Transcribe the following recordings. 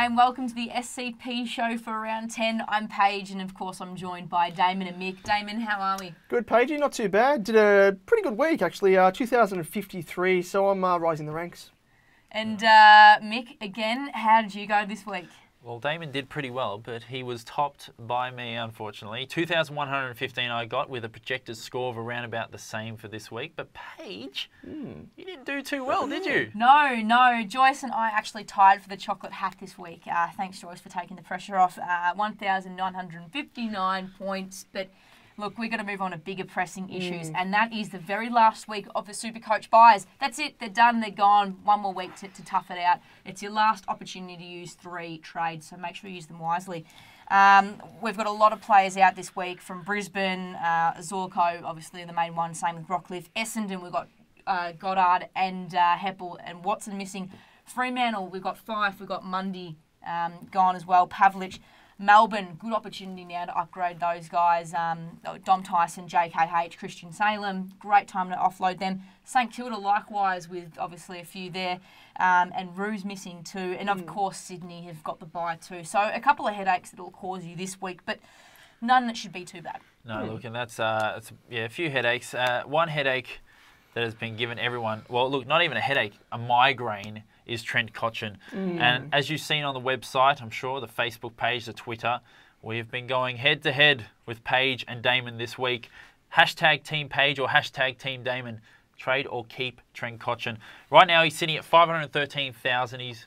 game. Welcome to the SCP show for round 10. I'm Paige, and of course I'm joined by Damon and Mick. Damon, how are we? Good, Paige. Not too bad. Did a pretty good week, actually. 2,053, so I'm rising the ranks. And Mick, again, how did you go this week? Well, Damon did pretty well, but he was topped by me, unfortunately. 2,115 I got with a projected score of around about the same for this week. But Paige, you didn't do too well, did you? No. Joyce and I actually tied for the chocolate hat this week. Thanks, Joyce, for taking the pressure off. 1,959 points, but... Look, we've got to move on to bigger pressing issues, and that is the very last week of the SuperCoach buys. That's it. They're done. They're gone. One more week to tough it out. It's your last opportunity to use 3 trades, so make sure you use them wisely. We've got a lot of players out this week from Brisbane, Zorko, obviously the main one, same with Rockcliffe. Essendon, we've got Goddard and Heppel, and Watson missing. Fremantle, we've got Fife, we've got Mundy gone as well. Pavlich. Melbourne, good opportunity now to upgrade those guys. Dom Tyson, JKH, Christian Salem, great time to offload them. St Kilda likewise with obviously a few there. And Roo's missing too. And of course Sydney have got the bye too. So a couple of headaches that will cause you this week, but none that should be too bad. No, look, and that's a few headaches. One headache that has been given everyone, well, look, not even a headache, a migraine, is Trent Cotchin. And as you've seen on the website, I'm sure, the Facebook page, the Twitter, we've been going head-to-head with Paige and Damon this week. Hashtag Team Paige or hashtag Team Damon. Trade or keep Trent Cotchin. Right now, he's sitting at 513,000. He's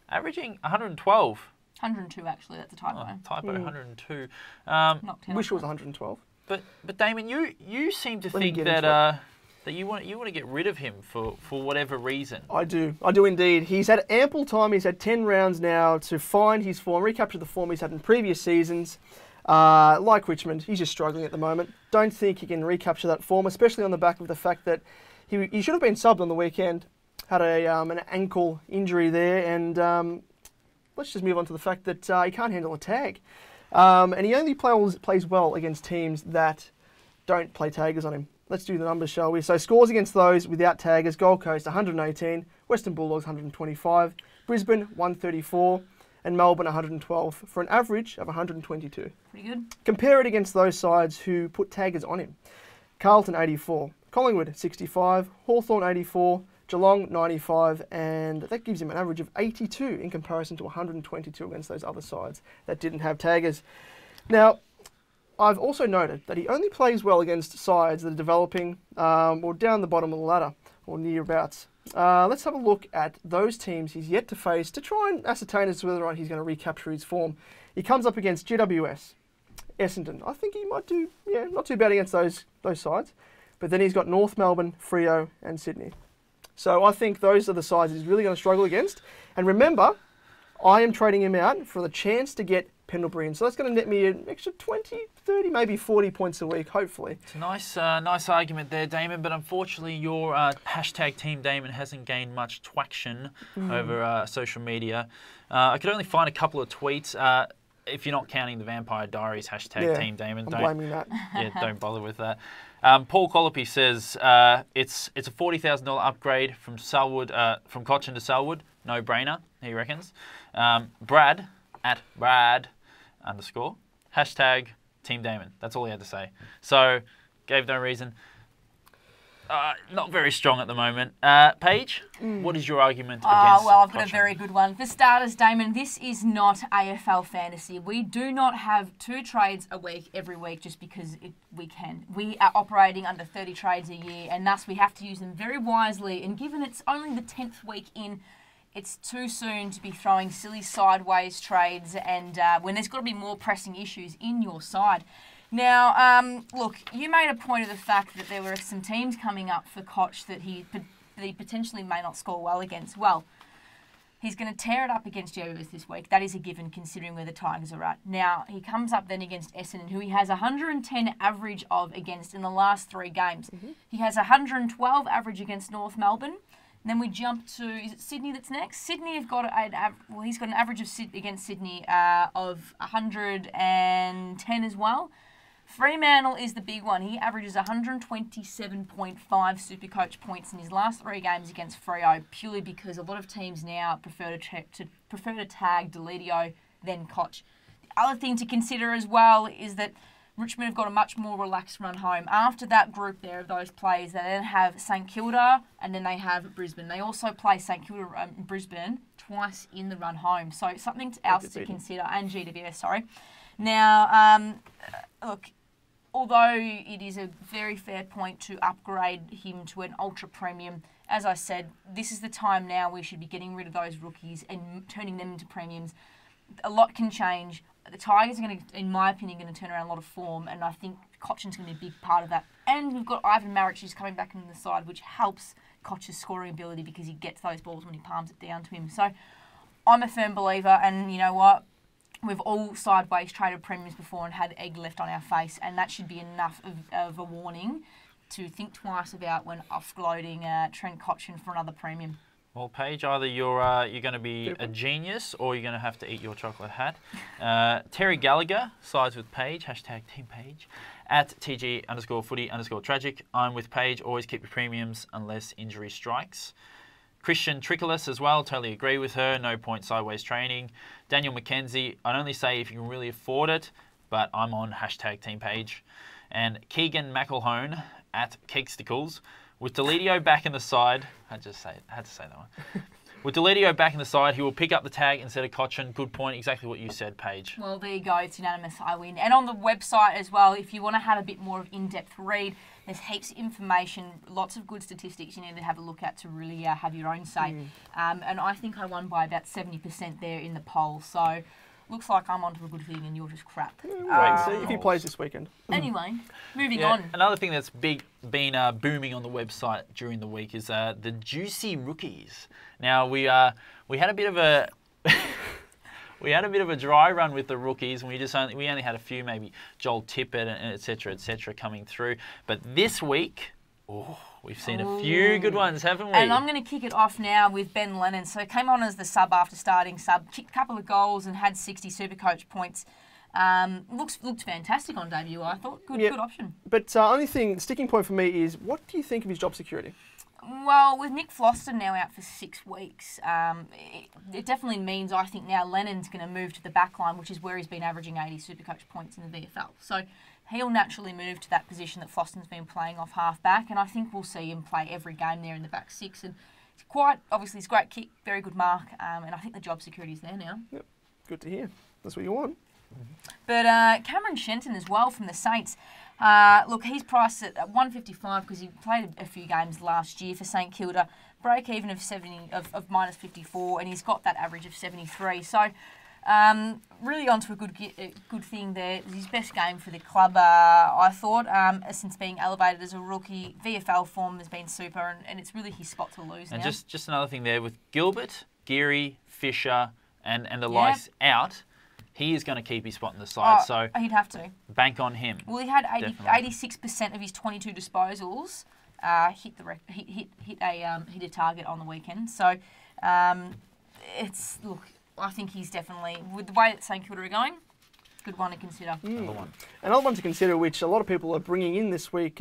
averaging 112. 102, actually. That's a typo. Typo, 102. Wish it was 112. But Damon, you seem to think that... that you want to get rid of him for whatever reason. I do indeed. He's had ample time. He's had 10 rounds now to find his form, recapture the form he's had in previous seasons. Like Richmond, he's just struggling at the moment. Don't think he can recapture that form, especially on the back of the fact that he should have been subbed on the weekend. Had an ankle injury there, and let's just move on to the fact that he can't handle a tag. And he only plays well against teams that don't play taggers on him. Let's do the numbers, shall we? So scores against those without taggers: Gold Coast 118, Western Bulldogs 125, Brisbane 134, and Melbourne 112 for an average of 122. Pretty good. Compare it against those sides who put taggers on him: Carlton 84, Collingwood 65, Hawthorn 84, Geelong 95, and that gives him an average of 82 in comparison to 122 against those other sides that didn't have taggers. Now, I've also noted that he only plays well against sides that are developing or down the bottom of the ladder or nearabouts. Let's have a look at those teams he's yet to face to try and ascertain as to whether or not he's going to recapture his form. He comes up against GWS, Essendon. I think he might do, not too bad against those sides. But then he's got North Melbourne, Freo and Sydney. So I think those are the sides he's really going to struggle against. And remember, I am trading him out for the chance to get Pendlebury, and so that's going to net me an extra 20, 30, maybe 40 points a week, hopefully. It's a nice argument there, Damon, but unfortunately your hashtag Team Damon hasn't gained much traction over social media. I could only find a couple of tweets. If you're not counting the Vampire Diaries hashtag Team Damon, I'm blaming that. Don't bother with that. Paul Colopy says it's a $40,000 upgrade from Selwood, from Cotchin to Selwood. No brainer, he reckons. Brad _ hashtag Team Damon. That's all he had to say. So, gave no reason. Not very strong at the moment. Paige, what is your argument against Well, I've got Cotchin? a very good one. For starters, Damon, this is not AFL fantasy. We do not have 2 trades a week every week just because we can. We are operating under 30 trades a year, and thus we have to use them very wisely. And given it's only the 10th week in, it's too soon to be throwing silly sideways trades and when there's got to be more pressing issues in your side. Now, look, you made a point of the fact that there were some teams coming up for Koch that he potentially may not score well against. Well, he's going to tear it up against GWS this week. That is a given considering where the Tigers are at. Now, he comes up then against Essendon, who he has 110 average of against in the last 3 games. He has 112 average against North Melbourne. And then we jump to, is it Sydney that's next? Sydney have got he's got an average of against Sydney of 110 as well. Fremantle is the big one. He averages 127.5 SuperCoach points in his last 3 games against Freo, purely because a lot of teams now prefer to tag Deledio than Cotch. The other thing to consider as well is that Richmond have got a much more relaxed run home. After that group there of those players, they then have St Kilda and then they have Brisbane. They also play St Kilda and Brisbane twice in the run home. So something else to consider, and GWS, sorry. Now, look, although it is a very fair point to upgrade him to an ultra premium, as I said, this is the time now we should be getting rid of those rookies and turning them into premiums. A lot can change. The Tigers are going to, in my opinion, going to turn around a lot of form, and I think Cotchin's going to be a big part of that. And we've got Ivan Maric who's coming back into the side, which helps Cotch's scoring ability because he gets those balls when he palms it down to him. So I'm a firm believer, and you know what? We've all sideways traded premiums before and had egg left on our face, and that should be enough of a warning to think twice about when offloading Trent Cotchin for another premium. Well, Paige, either you're going to be a genius or you're going to have to eat your chocolate hat. Terry Gallagher sides with Paige, hashtag Team Paige, at TG_footy_tragic. I'm with Paige, always keep your premiums unless injury strikes. Christian Trickolas as well, totally agree with her, no point sideways training. Daniel McKenzie, I'd only say if you can really afford it, but I'm on hashtag Team Paige. And Keegan McElhone at Kegsticles. With Deledio back in the side, I had to say that one. With Deledio back in the side, he will pick up the tag instead of Cotchin. Good point, exactly what you said, Paige. Well, there you go. It's unanimous. I win. And on the website as well, if you want to have a bit more of in-depth read, there's heaps of information, lots of good statistics you need to have a look at to really have your own say. And I think I won by about 70% there in the poll. So looks like I'm onto a good thing and you're just crap. Wait, see if he plays this weekend. Anyway, moving on. Another thing that's been booming on the website during the week is the juicy rookies. Now we had a bit of a we had a bit of a dry run with the rookies, and we only had a few, maybe Joel Tippett and et cetera, coming through. But this week, we've seen a few good ones, haven't we? And I'm going to kick it off now with Ben Lennon. So he came on as the sub after starting sub, kicked a couple of goals and had 60 SuperCoach points. Looked fantastic on debut, I thought. Good option. But only sticking point for me is, what do you think of his job security? Well, with Nick Floster now out for 6 weeks, it definitely means, I think, now Lennon's going to move to the back line, which is where he's been averaging 80 SuperCoach points in the VFL. So he'll naturally move to that position that Floster's been playing off half-back, and I think we'll see him play every game there in the back six. And obviously, it's a great kick, very good mark, and I think the job security's there now. Yep, good to hear. That's what you want. But Cam Shenton as well from the Saints. Look, he's priced at 155 because he played a few games last year for St Kilda. Break even of minus 54, and he's got that average of 73. So really onto a good thing there. It was his best game for the club, I thought, since being elevated as a rookie. VFL form has been super, and it's really his spot to lose and now. Just another thing there with Gilbert, Geary, Fisher, and the likes out. He is going to keep his spot in the side, so he'd have to bank on him. Well, he had 86% of his 22 disposals hit a target on the weekend. So I think he's definitely, with the way that St Kilda are going, good one to consider. Another one to consider, which a lot of people are bringing in this week.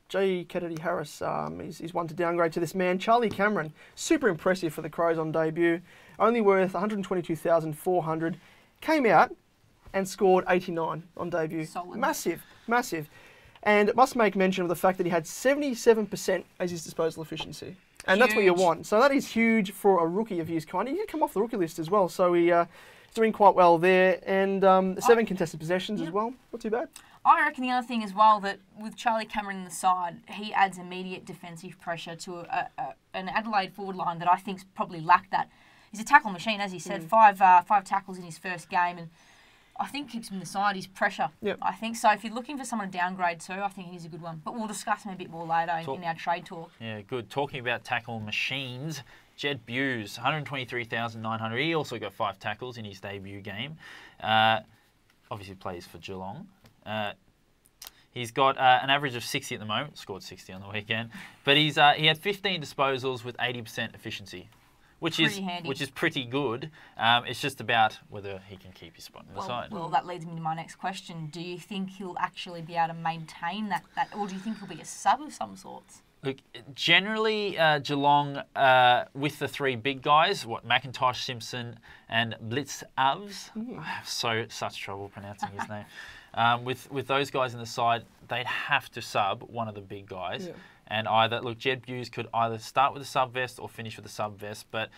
J. Kennedy Harris is one to downgrade to this man. Charlie Cameron, super impressive for the Crows on debut, only worth 122,400. Came out and scored 89 on debut. Solid. Massive. And it must make mention of the fact that he had 77% as his disposal efficiency. And that's what you want. So that is huge for a rookie of his kind. He did come off the rookie list as well, so he's doing quite well there. And 7 contested possessions as well. Not too bad. I reckon the other thing as well, that with Charlie Cameron in the side, he adds immediate defensive pressure to an Adelaide forward line that I think's probably lacked that. He's a tackle machine, as he said, five tackles in his first game, and I think keeps him in the side. His pressure. Yep. I think so. If you're looking for someone to downgrade to, I think he's a good one. But we'll discuss him a bit more later in our trade talk. Yeah, good. Talking about tackle machines, Jed Bews, 123,900. He also got 5 tackles in his debut game. Obviously plays for Geelong. He's got an average of 60 at the moment. Scored 60 on the weekend. But he had 15 disposals with 80% efficiency, which is pretty good. It's just about whether he can keep his spot in the side. Well, that leads me to my next question. Do you think he'll actually be able to maintain that, or do you think he'll be a sub of some sorts? Look, generally, Geelong, with the three big guys, McIntosh, Simpson, and Blitz Avs. I have such trouble pronouncing his name. With those guys in the side, they'd have to sub one of the big guys. Yeah. And Jed Bews could either start with a sub vest or finish with a sub vest, but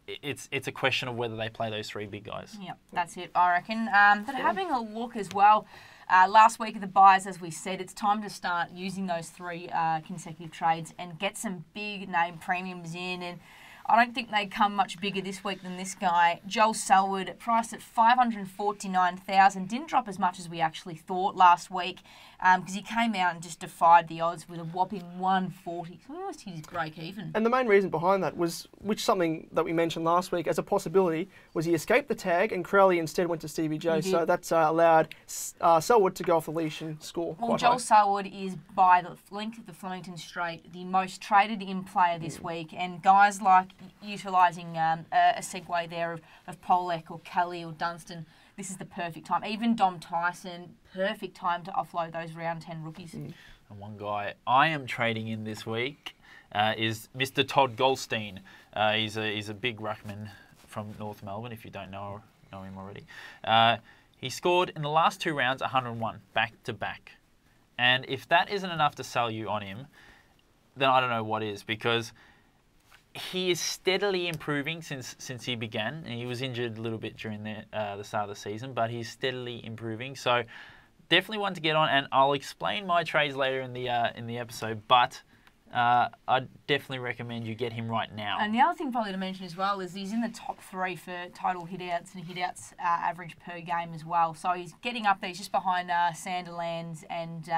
it's a question of whether they play those three big guys. Yeah, that's it, I reckon. But having a look as well, last week of the buys, as we said, it's time to start using those three consecutive trades and get some big name premiums in. And I don't think they come much bigger this week than this guy. Joel Selwood, priced at $549,000. Didn't drop as much as we actually thought last week because he came out and just defied the odds with a whopping 140. So he almost hit his break even. And the main reason behind that was, something that we mentioned last week as a possibility, was he escaped the tag and Crowley instead went to Stevie J. So that's allowed Selwood to go off the leash and score. Well, Joel Selwood is, by the length of the Flemington Straight, the most traded in player this week. And guys like utilising a segue there of Polek or Kelly or Dunstan, this is the perfect time. Even Dom Tyson, perfect time to offload those round 10 rookies. And one guy I am trading in this week is Mr. Todd Goldstein. He's a big ruckman from North Melbourne, if you don't know him already. He scored in the last 2 rounds 101, back to back. And if that isn't enough to sell you on him, then I don't know what is, because he is steadily improving since he began, and he was injured a little bit during the start of the season, but he's steadily improving. So definitely one to get on, and I'll explain my trades later in the episode. But I'd definitely recommend you get him right now. And the other thing probably to mention as well is he's in the top 3 for total hitouts and hitouts average per game as well. So he's getting up there. He's just behind Sanderlands and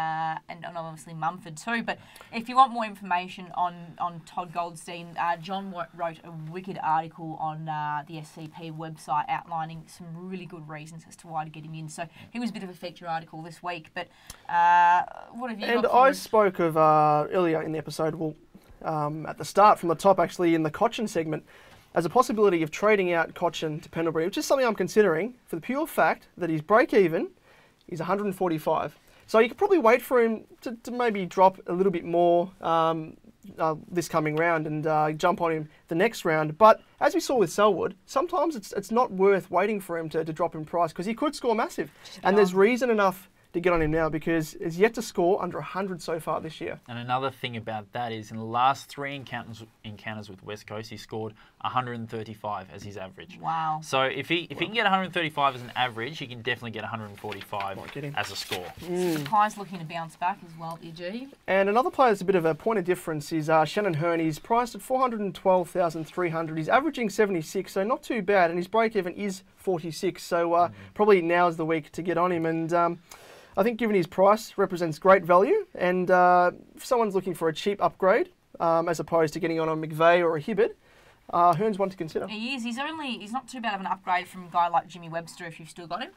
obviously Mumford too. But if you want more information on Todd Goldstein, John wrote a wicked article on the SCP website outlining some really good reasons as to why to get him in. So he was a bit of a feature article this week. But what have you got? And I spoke of earlier in the episode, at the start from the top actually in the Cotchin segment, as a possibility of trading out Cotchin to Pendlebury, which is something I'm considering for the pure fact that his break even is 145. So you could probably wait for him to maybe drop a little bit more this coming round and jump on him the next round. But as we saw with Selwood, sometimes it's not worth waiting for him to drop in price because he could score massive. And there's reason enough to get on him now because he's yet to score under 100 so far this year. And another thing about that is in the last 3 encounters with West Coast, he scored 135 as his average. Wow. So if he can get 135 as an average, he can definitely get 145 as a score. Kai's looking to bounce back as well, EG. And another player that's a bit of a point of difference is Shannon Hearn. He's priced at 412,300. He's averaging 76, so not too bad. And his break-even is 46, so probably now's the week to get on him. And I think given his price represents great value, and if someone's looking for a cheap upgrade, as opposed to getting on a McVeigh or a Hibbert, Hearn's one to consider. He is. He's not too bad of an upgrade from a guy like Jimmy Webster if you've still got him.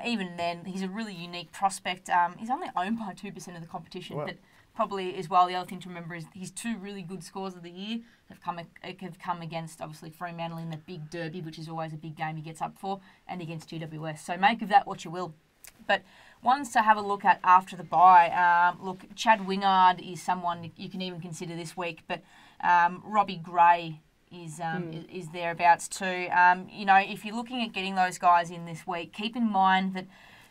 Even then, he's a really unique prospect. He's only owned by 2% of the competition, but probably as well, the other thing to remember is his 2 really good scores of the year have come against, obviously, Fremantle in the big derby, which is always a big game he gets up for, and against GWS. So make of that what you will. But ones to have a look at after the bye. Look, Chad Wingard is someone you can even consider this week, but Robbie Gray is thereabouts too. If you're looking at getting those guys in this week, keep in mind that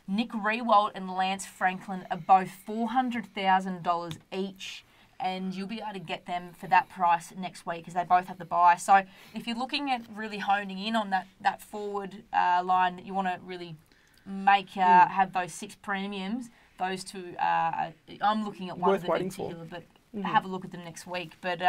Nick Rewald and Lance Franklin are both $400,000 each, and you'll be able to get them for that price next week because they both have the bye. So if you're looking at really honing in on that forward line that you want to really have those 6 premiums, those 2 I'm looking at one worth of them in particular, but have a look at them next week. But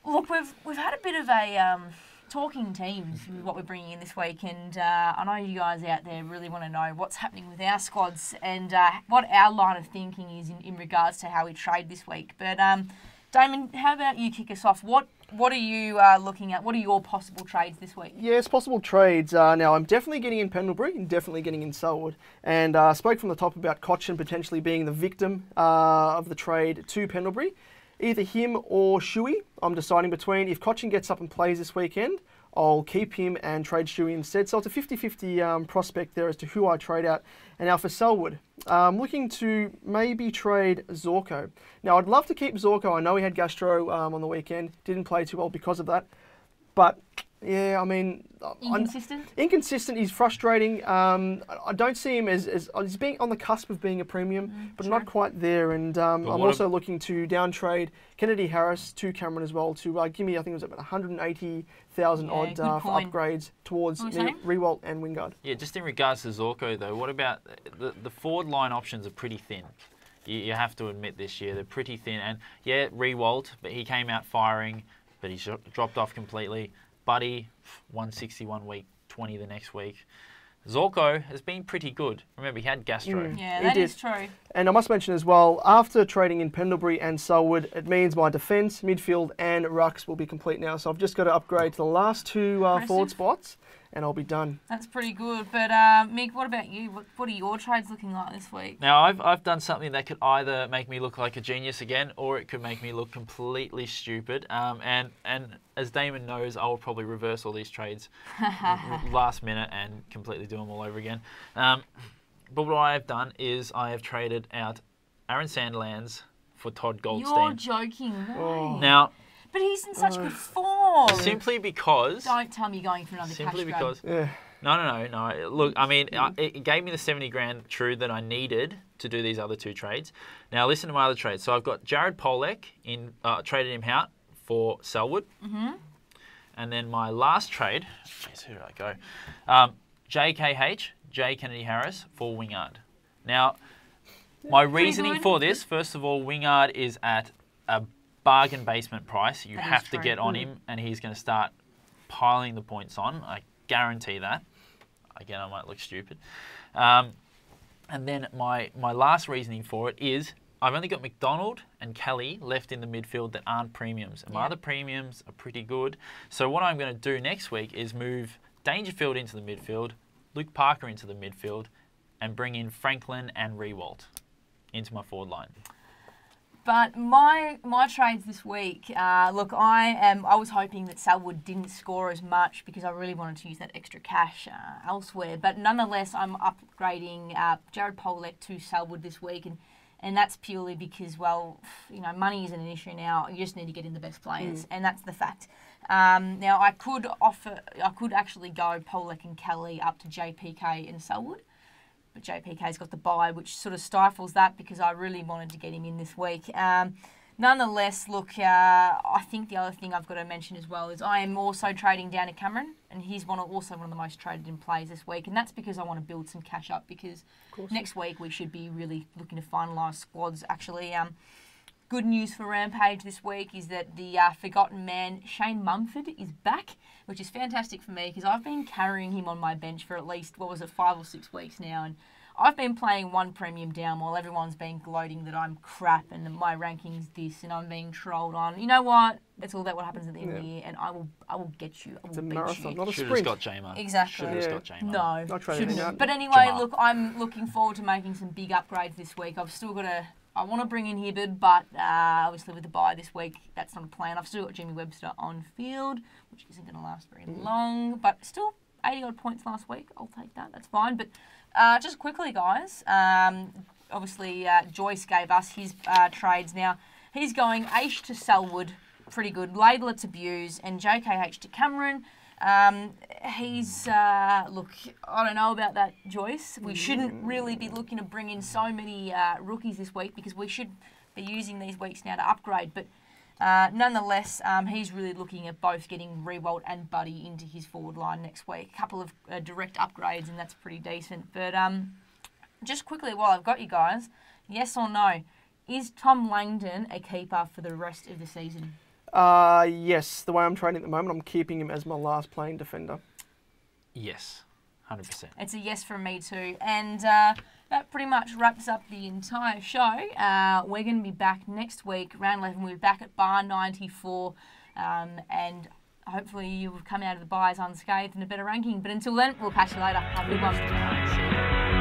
look, we've had a bit of a talking teams with what we're bringing in this week, and I know you guys out there really want to know what's happening with our squads and what our line of thinking is in regards to how we trade this week. But Damon, how about you kick us off? What are you looking at? What are your possible trades this week? Yes, possible trades. Now, I'm definitely getting in Pendlebury and definitely getting in Selwood. And I spoke from the top about Cotchin potentially being the victim of the trade to Pendlebury. either him or Shuey. I'm deciding between. If Cotchin gets up and plays this weekend, I'll keep him and trade Shuey instead. So it's a 50-50 prospect there as to who I trade out. And now for Selwood, looking to maybe trade Zorko. Now, I'd love to keep Zorko. I know he had gastro on the weekend. Didn't play too well because of that. But, yeah, I mean... Inconsistent? Inconsistent. He's frustrating. I don't see him as he's being on the cusp of being a premium, but not quite there. And I'm also looking to down trade Kennedy Harris to Cameron as well to give me, I think it was about 180,000 odd for upgrades towards Rewalt and Wingard. Yeah, just in regards to Zorko though, what about the forward line options are pretty thin. You have to admit this year they're pretty thin. And yeah, Rewalt, but he came out firing, but he's dropped off completely. Buddy, 161 week, 20 the next week. Zorko has been pretty good. Remember, he had gastro. Yeah, that is true. And I must mention as well, after trading in Pendlebury and Selwood, it means my defence, midfield and rucks will be complete now. So I've just got to upgrade to the last two forward spots and I'll be done. That's pretty good. But Mick, what about you? What are your trades looking like this week? Now, I've done something that could either make me look like a genius again or it could make me look completely stupid. And as Damon knows, I will probably reverse all these trades last minute and completely do them all over again. But what I have done is I have traded out Aaron Sandlands for Todd Goldstein. You're joking, right? Now... But he's in such good form. Simply because... Don't tell me you're going for another simply cash because... grab. No. Look, I mean, it gave me the 70 grand true that I needed to do these other two trades. Now, listen to my other trades. So I've got Jared Polek, traded him out for Selwood. And then my last trade... Who did I go? JKH, J. Kennedy Harris, for Wingard. Now, my reasoning for this, first of all, Wingard is at a bargain basement price. You have to get on him and he's going to start piling the points on. I guarantee that. Again, I might look stupid. And then my last reasoning for it is I've only got McDonald and Kelly left in the midfield that aren't premiums. And my other premiums are pretty good. So what I'm going to do next week is move Dangerfield into the midfield, Luke Parker into the midfield, and bring in Franklin and Rewalt into my forward line. But my trades this week, look, I was hoping that Selwood didn't score as much because I really wanted to use that extra cash elsewhere. But nonetheless, I'm upgrading Jared Polek to Selwood this week, and that's purely because, well, you know, money isn't an issue now. You just need to get in the best players, and that's the fact. Now I could actually go Polek and Kelly up to JPK and Selwood. But JPK's got the bye, which sort of stifles that because I really wanted to get him in this week. Nonetheless, look, I think the other thing I've got to mention as well is I am also trading down to Cameron, and he's also one of the most traded in plays this week, and that's because I want to build some cash up because next week we should be really looking to finalise squads. Actually, good news for Rampage this week is that the forgotten man, Shane Mumford, is back, which is fantastic for me because I've been carrying him on my bench for at least, 5 or 6 weeks now, and I've been playing one premium down while everyone's been gloating that I'm crap and my ranking's this and I'm being trolled on. You know what? It's all about what happens at the end of the year, and I will get you. I will it's a beat marathon, you. not a Should sprint. have just got Jamer. Exactly. Should have just got Jamer. No, shouldn't have. But anyway, look, I'm looking forward to making some big upgrades this week. I've still got to... I want to bring in Hibbard, but obviously with the bye this week, that's not a plan. I've still got Jimmy Webster on field, which isn't going to last very long, but still 80-odd points last week. I'll take that. That's fine. But just quickly, guys, obviously Joyce gave us his trades. Now, he's going Aish to Selwood, pretty good. Laidler to Bews, and JKH to Cameron. He's, look, I don't know about that, Joyce. We shouldn't really be looking to bring in so many rookies this week because we should be using these weeks now to upgrade. But nonetheless, he's really looking at both getting Rewalt and Buddy into his forward line next week. A couple of direct upgrades, and that's pretty decent. But just quickly, while I've got you guys, yes or no, is Tom Langdon a keeper for the rest of the season? Yes, the way I'm trading at the moment, I'm keeping him as my last playing defender. Yes, 100%. It's a yes from me too. And that pretty much wraps up the entire show. We're going to be back next week, round 11. We'll be back at bar 94. And hopefully you'll come out of the buys unscathed and a better ranking. But until then, we'll catch you later. Have a good one.